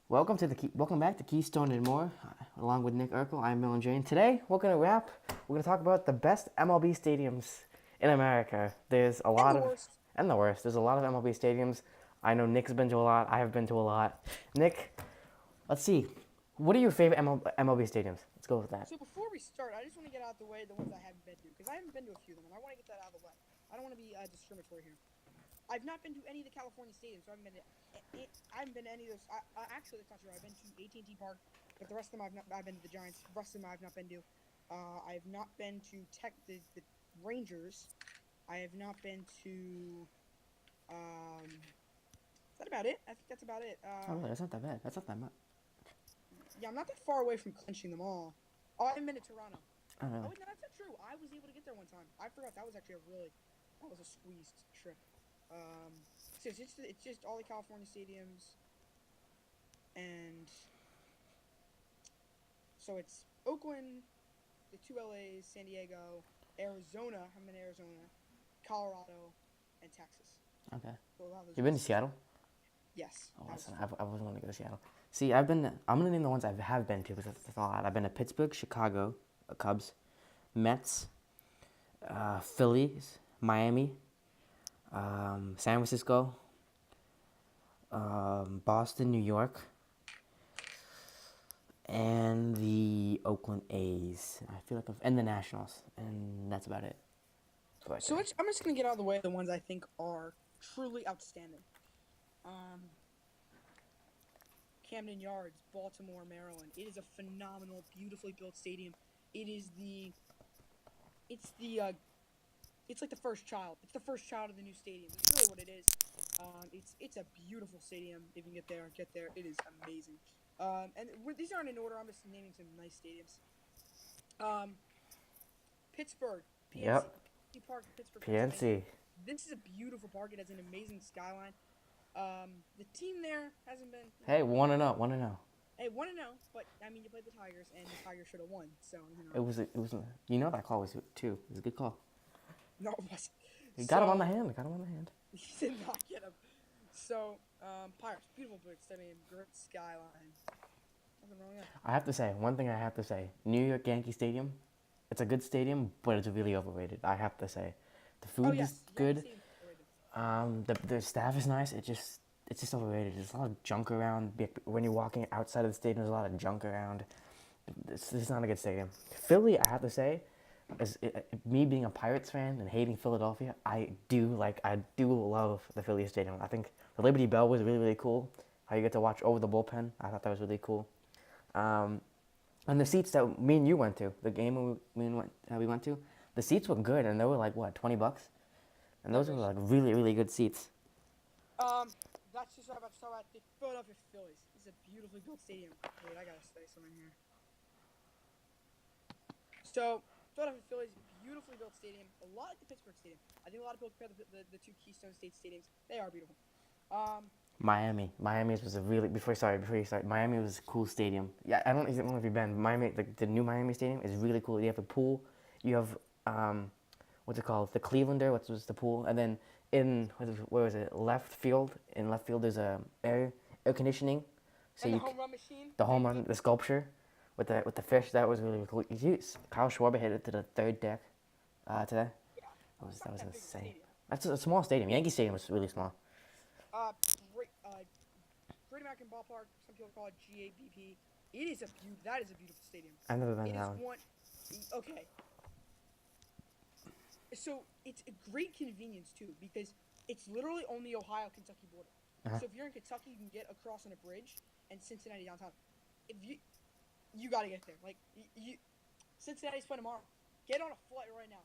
Welcome back to Keystone and More, along with Nick Urkel. I'm Millan and Today we're gonna talk about the best MLB stadiums in America. There's a And lot the of worst. and the worst. There's a lot of MLB stadiums. I know Nick's been to a lot. I have been to a lot. Nick, let's see. What are your favorite MLB stadiums? Let's go with that. So before we start, I just want to get out of the way the ones I haven't been to, because I haven't been to a few of them, and I want to get that out of the way. I don't want to be discriminatory here. I've not been to any of the California stadiums, so I haven't been to. I haven't been to any of those. Actually, that's not true. I've been to AT&T Park, but the rest of them I've been to the Giants. The rest of them I've not been to. I've not been to the Rangers. I have not been to. Is that about it? I think that's about it. Oh, really? That's not that bad. That's not that much. Yeah, I'm not that far away from clinching them all. Oh, I haven't been to Toronto. Oh, really? Oh, no, that's not true. I was able to get there one time. I forgot that was actually that was a squeezed trip. So it's just all the California stadiums, and so it's Oakland, the two LAs, San Diego, Arizona. I'm in Arizona, Colorado, and Texas. Okay. So a lot of those You been to places. Seattle? Yes. Oh, That was listen, fun. I wasn't going to go to Seattle. See, I'm gonna name the ones I have been to because that's a lot. I've been to Pittsburgh, Chicago, Cubs, Mets, Phillies, Miami, San Francisco, Boston, New York, and the Oakland A's. I feel like and the Nationals, and that's about it. So I'm just gonna get out of the way the ones I think are truly outstanding. Um, Camden Yards, Baltimore, Maryland. It is a phenomenal, beautifully built stadium. It is it's like the first child. It's the first child of the new stadium. It's really what it is. It's a beautiful stadium. If you can get there. It is amazing. And these aren't in order. I'm just naming some nice stadiums. Pittsburgh, PNC, Yep, PNC Park, Pittsburgh, Pennsylvania. PNC. This is a beautiful park. It has an amazing skyline. The team there hasn't been. Hey, 1-0, 1-0. Hey, 1-0, but I mean, you played the Tigers, and the Tigers should have won. So That call was two. It was a good call. No, it wasn't. He got him on the hand. He did not get him. So, Pirates, beautiful big stadium, great skyline. Nothing wrong there. I have to say, one thing I have to say, New York Yankee Stadium, it's a good stadium, but it's really overrated. I have to say, the Oh food is yes, Yankee good. Stadium's overrated. The staff is nice. It's just overrated. There's a lot of junk around. When you're walking outside of the stadium, there's a lot of junk around. It's not a good stadium. Philly, I have to say, me being a Pirates fan and hating Philadelphia, I do love the Philly stadium. I think the Liberty Bell was really really cool. How you get to watch over the bullpen, I thought that was really cool. Um, and the seats that me and you went to, the game we went to, the seats were good, and they were like what, $20, and those were like really really good seats. That's just what I'm about to talk about. The Philadelphia Phillies. It's a beautifully built stadium. Wait, I gotta say something here. So, Philadelphia Phillies, beautifully built stadium. A lot like the Pittsburgh Stadium. I think a lot of people compare the two Keystone State stadiums. They are beautiful. Miami was a really before you start. Miami was a cool stadium. Yeah, I don't know if you've been. Miami, the new Miami Stadium is really cool. You have a pool. You have what's it called? The Clevelander, which was the pool, and then where was it? Left field. In left field, there's a air conditioning. So And the you home run machine. the home run, the sculpture with the fish. That was really cool. Kyle Schwarber hit it to the third deck today. Yeah. It's That not was that big of a insane. stadium. That's a small stadium. Yankee Stadium was really small. Uh, great, Great American Ballpark. Some people call it GABP. That is a beautiful stadium. I've never been It to is that one. one. Okay. So it's a great convenience too, because it's literally on the Ohio-Kentucky border. Uh-huh. So if you're in Kentucky, you can get across on a bridge, and Cincinnati downtown. If you gotta get there. Like Cincinnati's playing tomorrow. Get on a flight right now.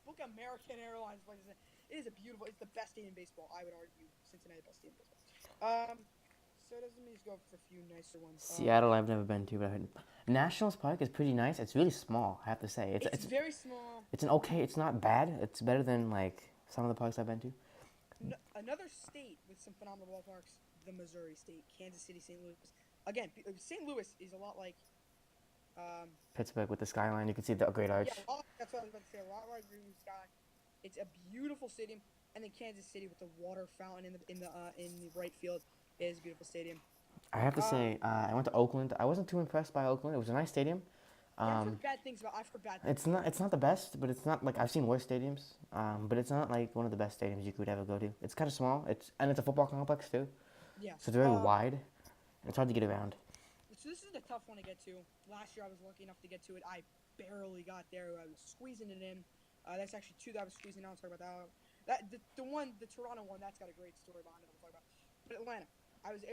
Book American Airlines flight. It is a beautiful. It's the best stadium in baseball. I would argue Cincinnati best stadium in baseball. So let me just go for a few nicer ones. Seattle, I've never been to, but I heard Nationals Park is pretty nice. It's really small, I have to say. It's very small. It's an okay. It's not bad. It's better than like some of the parks I've been to. Another state with some phenomenal ballparks, the Missouri State, Kansas City, St. Louis. Again, St. Louis is a lot like. Pittsburgh with the skyline, you can see the Great Arch. Yeah, that's what I was about to say. A lot like Green Sky. It's a beautiful stadium, and then Kansas City with the water fountain in the right field is a beautiful stadium. I have to say, I went to Oakland. I wasn't too impressed by Oakland. It was a nice stadium. Yeah, I've heard bad things about. I've heard bad things. It's not. It's not the best, but it's not like I've seen worse stadiums. But it's not like one of the best stadiums you could ever go to. It's kind of small. It's a football complex too, Yeah. so it's very wide. It's hard to get around. So this is a tough one to get to. Last year I was lucky enough to get to it. I barely got there. I was squeezing it in. That's actually two that I was squeezing out. I'll talk about that. The Toronto one, that's got a great story behind it. I'll talk about. But Atlanta, I was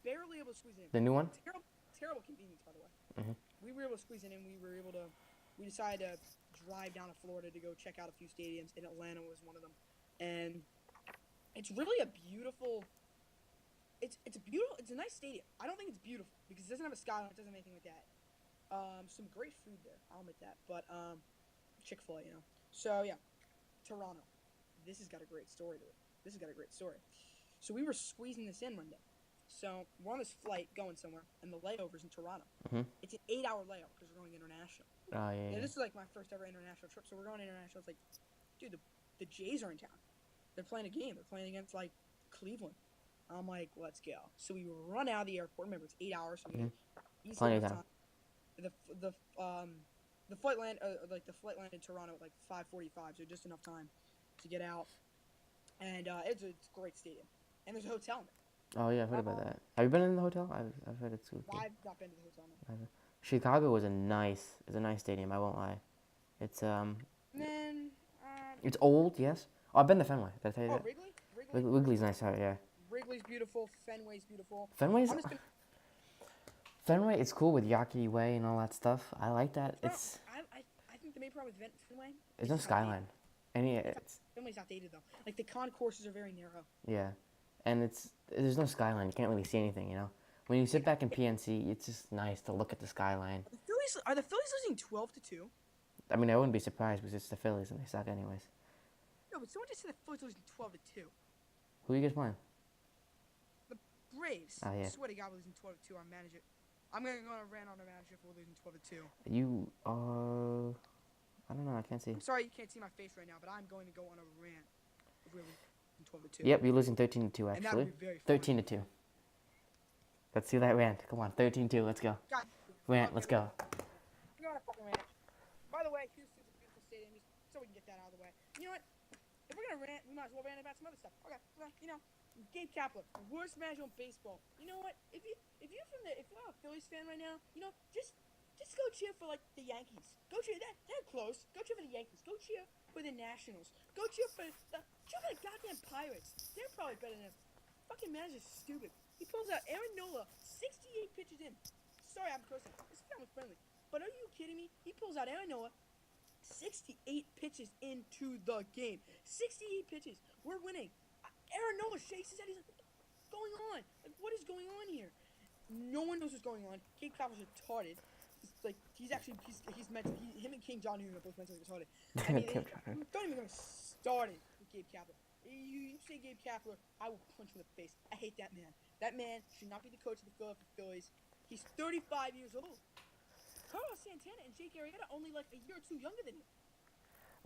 barely able to squeeze it in. The new one. Terrible convenience, by the way. Mhm. We were able to squeeze it in. We decided to drive down to Florida to go check out a few stadiums, and Atlanta was one of them. And it's really a beautiful. It's a nice stadium. I don't think it's beautiful because it doesn't have a skyline. It doesn't have anything like that. Some great food there. I'll admit that. But Chick-fil-A, you know. So yeah, Toronto. This has got a great story to it. So we were squeezing this in one day. So we're on this flight going somewhere, and the layover's in Toronto. Mhm. It's an 8-hour layover because we're going international. Oh yeah. Yeah, this is like my first ever international trip. So we're going international. It's like, dude, the Jays are in town. They're playing a game. They're playing against like Cleveland. I'm like, let's go. So we run out of the airport. Remember, it's 8 hours. So we get Plenty of time. The flight landed in Toronto at like 5:45, so just enough time to get out. And it's a great stadium. And there's a hotel in there. Oh yeah, I've heard about that. Have you been in the hotel? I've heard it's cool. I've not been to the hotel in Chicago was a nice stadium. I won't lie. It's And then It's old, yes. Oh, I've been to Fenway. Did I tell you that? Wrigley? Wrigley's nice out, yeah. Wrigley's beautiful. Fenway's beautiful. Fenway. It's cool with Yawkey Way and all that stuff. I like that. I think the main problem with Fenway. There's no skyline. Fenway's outdated though. Like the concourses are very narrow. Yeah, and there's no skyline. You can't really see anything, you know. When you sit back in PNC, it's just nice to look at the skyline. Are the Phillies losing 12-2? I mean, I wouldn't be surprised because it's the Phillies and they suck anyways. No, but someone just said the Phillies losing 12-2. Who are you guys playing? The Braves. Oh, yeah. I swear to God, we're losing 12-2 on manager. I'm gonna go on a rant on our manager if we're losing 12-2. You are. I don't know. I can't see. I'm sorry you can't see my face right now, but I'm going to go on a rant if we're losing 12-2. Yep, you're losing 13-2 And that actually. would be very funny. 13-2. Let's see that rant. Come on, 13-2. Let's go. God. Rant. Let's go. We're going on a fucking rant. By the way, Houston's a beautiful stadium, so we can get that out of the way. You know what? If we're gonna rant, we might as well rant about some other stuff. Okay, well, you know, Gabe Kapler, worst manager in baseball. You know what? If you're a Phillies fan right now, you know, just go cheer for like the Yankees. Go cheer. They're close. Go cheer for the Yankees. Go cheer for the Nationals. Go cheer for the goddamn Pirates. They're probably better than him. Fucking manager's stupid. He pulls out Aaron Nola, 68 pitches in. Sorry, I'm cursing. This is family friendly. But are you kidding me? He pulls out Aaron Nola, 68 pitches into the game. 68 pitches. We're winning. Aaron Nola shakes his head. He's like, what's going on? Like, what is going on here? No one knows what's going on. Gabe Kapler's retarded. He's mental. Him and King John Newman are both mentally retarded. I mean, don't even get me started with Gabe Kapler. You say Gabe Kapler, I will punch him in the face. I hate that man. That man should not be the coach of the Philadelphia Phillies. He's 35 years old. Carlos Santana and Jake Arrieta only like a year or two younger than him.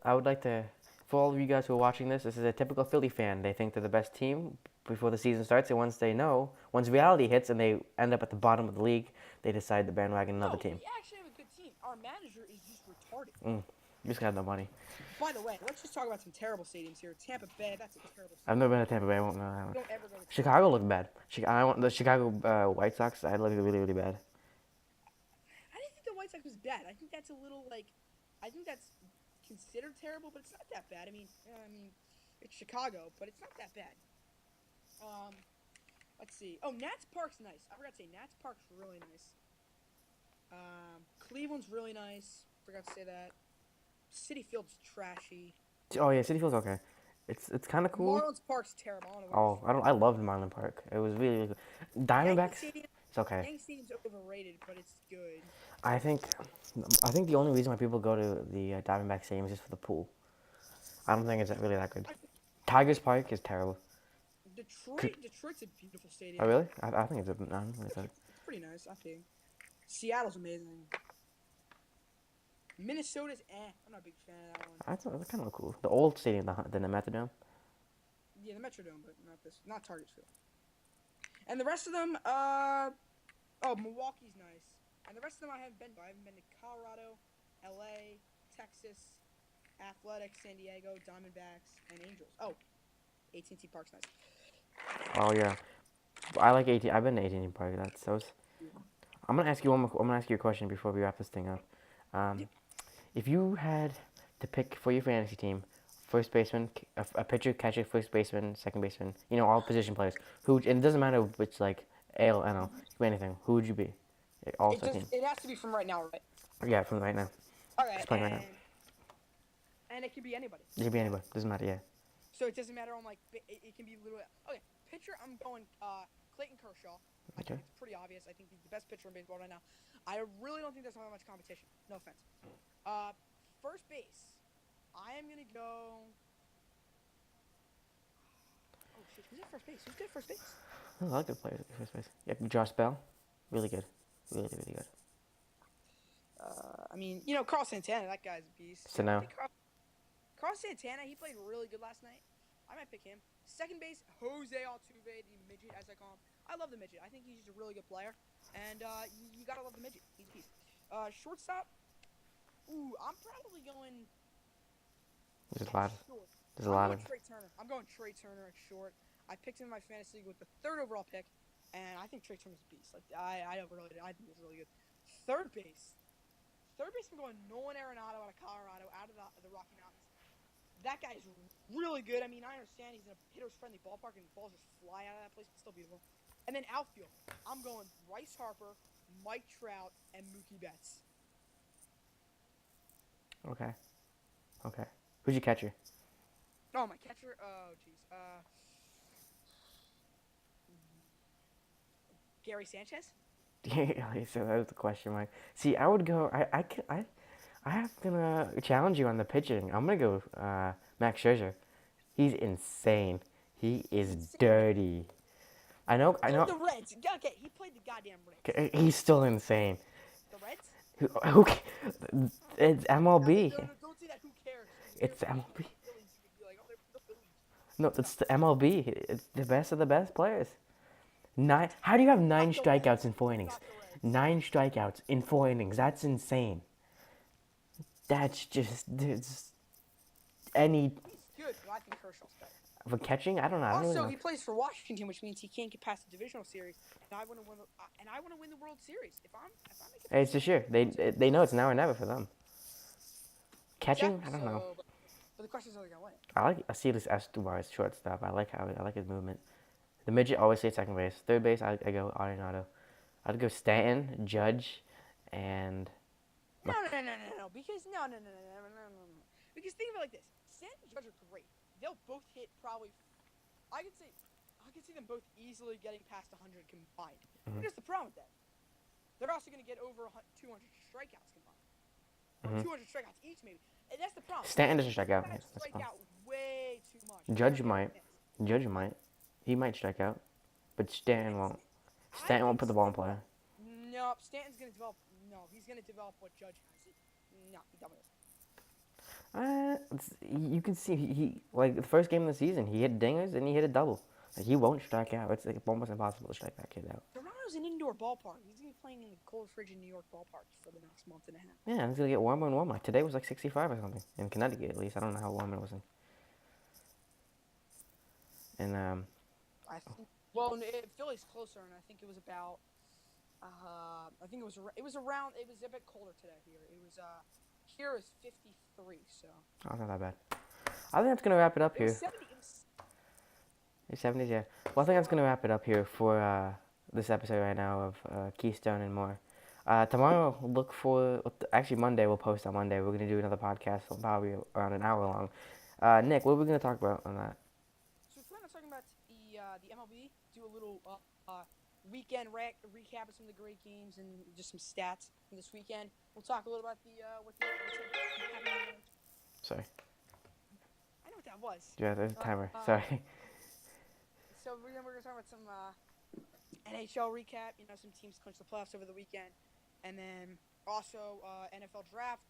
I would like to, for all of you guys who are watching this is a typical Philly fan. They think they're the best team before the season starts, and once reality hits and they end up at the bottom of the league, they decide to bandwagon another team. We actually have a good team. Our manager is just retarded. You just got no money. By the way, let's just talk about some terrible stadiums here. Tampa Bay, that's a terrible stadium. I've never been to Tampa Bay. I won't know that one. Don't ever go to Chicago looked bad. The Chicago White Sox, I looked really, really bad. I didn't think the White Sox was bad. I think that's a little I think that's considered terrible, but it's not that bad. I mean, it's Chicago, but it's not that bad. Let's see. Oh, Nats Park's nice. I forgot to say Nats Park's really nice. Cleveland's really nice. Forgot to say that. City Field's trashy. Oh yeah, Citi Field's okay. It's kind of cool. Marlins Park's terrible. I loved Millan Park. It was really, really good. Diamondbacks, it's okay. Yankee Stadium's overrated, but it's good. I think the only reason why people go to the Diamondback Stadium is just for the pool. I don't think it's really that good. Tigers Park is terrible. Detroit's a beautiful stadium. Oh really? I think it's It's pretty nice, I think. Seattle's amazing. Minnesota's I'm not a big fan of that one. That's kind of cool. The old stadium, the Metrodome. Yeah, the Metrodome, but not Target Field. And the rest of them, Milwaukee's nice. And the rest of them I haven't been to. I haven't been to Colorado, LA, Texas, Athletics, San Diego, Diamondbacks, and Angels. Oh, AT&T Park's nice. Oh yeah, I like 18. I've been to 18 Park. I'm gonna ask you one more. I'm gonna ask you a question before we wrap this thing up. Yeah. If you had to pick for your fantasy team, first baseman, a pitcher, catcher, first baseman, second baseman, all position players. And it doesn't matter which like AL, NL, anything. Who would you be? All It star just team. it has to be from right now, right? Yeah, from right now. Okay, Just playing right now. and it can be anybody. It could be anybody. Doesn't matter. Yeah. So it doesn't matter on like it can be literally okay. Pitcher, I'm going Clayton Kershaw. I Okay. think it's pretty obvious. I think he's the best pitcher in baseball right now. I really don't think there's that much competition. No offense. First base, I am gonna go. Oh shit, who's at first base? Who's good at first base? There's a lot of good players at first base. Yep, Josh Bell, really good, really good. I mean, Carl Santana, that guy's a beast. So now, Carl Santana, he played really good last night. I might pick him. Second base, Jose Altuve, the midget, as I call him. I love the midget. I think he's just a really good player. And you gotta love the midget. He's a beast. Shortstop, I'm probably going. there's a lot. Short. There's a lot I'm of. going Trey Turner. I'm going Trey Turner at short. I picked him in my fantasy league with the 3rd overall pick, and I think Trey Turner's a beast. Like I think he's really good. Third base, I'm going Nolan Arenado out of Colorado, out of the Rocky Mountains. That guy's really good. I mean, I understand he's in a hitters-friendly ballpark and balls just fly out of that place. It's still beautiful. And then outfield, I'm going Bryce Harper, Mike Trout, and Mookie Betts. Okay. Who's your catcher? Oh, my catcher. Oh, jeez. Gary Sanchez. Yeah, so that was the question, Mike. See, I would go. I have to challenge you on the pitching. I'm gonna go Max Scherzer. He's insane. He is dirty. I know. The Reds. Okay, he played the goddamn Reds. He's still insane. The Reds? It's MLB. No, don't say that. Who cares? It's MLB. Phillies, you could be like, oh, they're the Phillies. No, it's the MLB. It's the best of the best players. How do you have 9 strikeouts in 4 innings? 9 strikeouts in 4 innings. That's insane. That's just any He's good, but I think Kershaw's better. for catching. I don't know. I don't Also, really know. he plays for Washington, which means he can't get past the divisional series. And I want to win the World Series. If I make it, Hey, it's for sure. They know it's now or never for them. Catching, I don't know. But the question is, are they gonna win? I like Acilis Escobar's shortstop. I like his movement. The midget always stays second base. Third base, I go Arenado. I'd go Stanton, Judge, and No. Because no. Because think of it like this: Stanton and Judge are great. They'll both hit probably. I could see them both easily getting past 100 combined. Mhm. Here's the problem with that: they're also going to get over 200 strikeouts combined, or 200 strikeouts each, maybe. And that's the problem. Stanton doesn't strike out. Guys Yes, that's strike fine. out way too much. Judge might. He might strike out, but Stanton won't. Stanton won't put the ball in play. No, Stanton's going to develop. No, he's going to develop what Judge has. No, he doesn't. You can see he like the first game of the season he hit dingers and he hit a double. Like he won't strike out. It's like almost impossible to strike that kid out. Toronto's an indoor ballpark. He's going to be playing in the cold, frigid New York ballpark for the next month and a half. Yeah, it's gonna get warmer and warmer. Like today was like 65 or something in Connecticut at least. I don't know how warm it was in. And I think. Well, Philly's closer, and I think it was about. I think it was around. It was a bit colder today here. It was here is 53. So. oh, not that bad. I think that's gonna wrap it up It here. was 70. Your 70s, yeah. Well, I think that's gonna wrap it up here for this episode right now of Keystone and more. Tomorrow, look for actually Monday. We'll post on Monday. We're gonna do another podcast, probably around an hour long. Nick, what are we gonna talk about on that? So we're talking about the MLB. Do a little weekend recap of some of the great games and just some stats from this weekend. We'll talk a little about what's happening. Sorry. I know what that was. Yeah, there's a timer. Sorry. So we're gonna talk about some NHL recap. Some teams clinched the playoffs over the weekend, and then also NFL draft.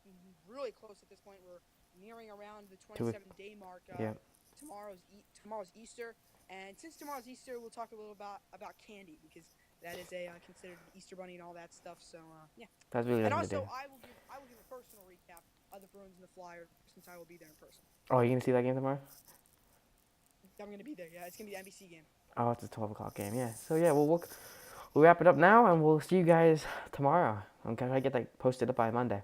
Really close at this point. We're nearing around the 27-day mark. Yeah. Tomorrow's Easter. And since tomorrow's Easter, we'll talk a little about candy because that is a considered an Easter bunny and all that stuff. So yeah. That's really And nothing to do. also, I will give a personal recap of the Bruins and the Flyers since I will be there in person. Oh, you gonna see that game tomorrow? I'm gonna be there. Yeah, it's gonna be the NBC game. Oh, it's a 12 o'clock game. Yeah. So yeah, we'll wrap it up now, and we'll see you guys tomorrow. I'm gonna get that posted up by Monday.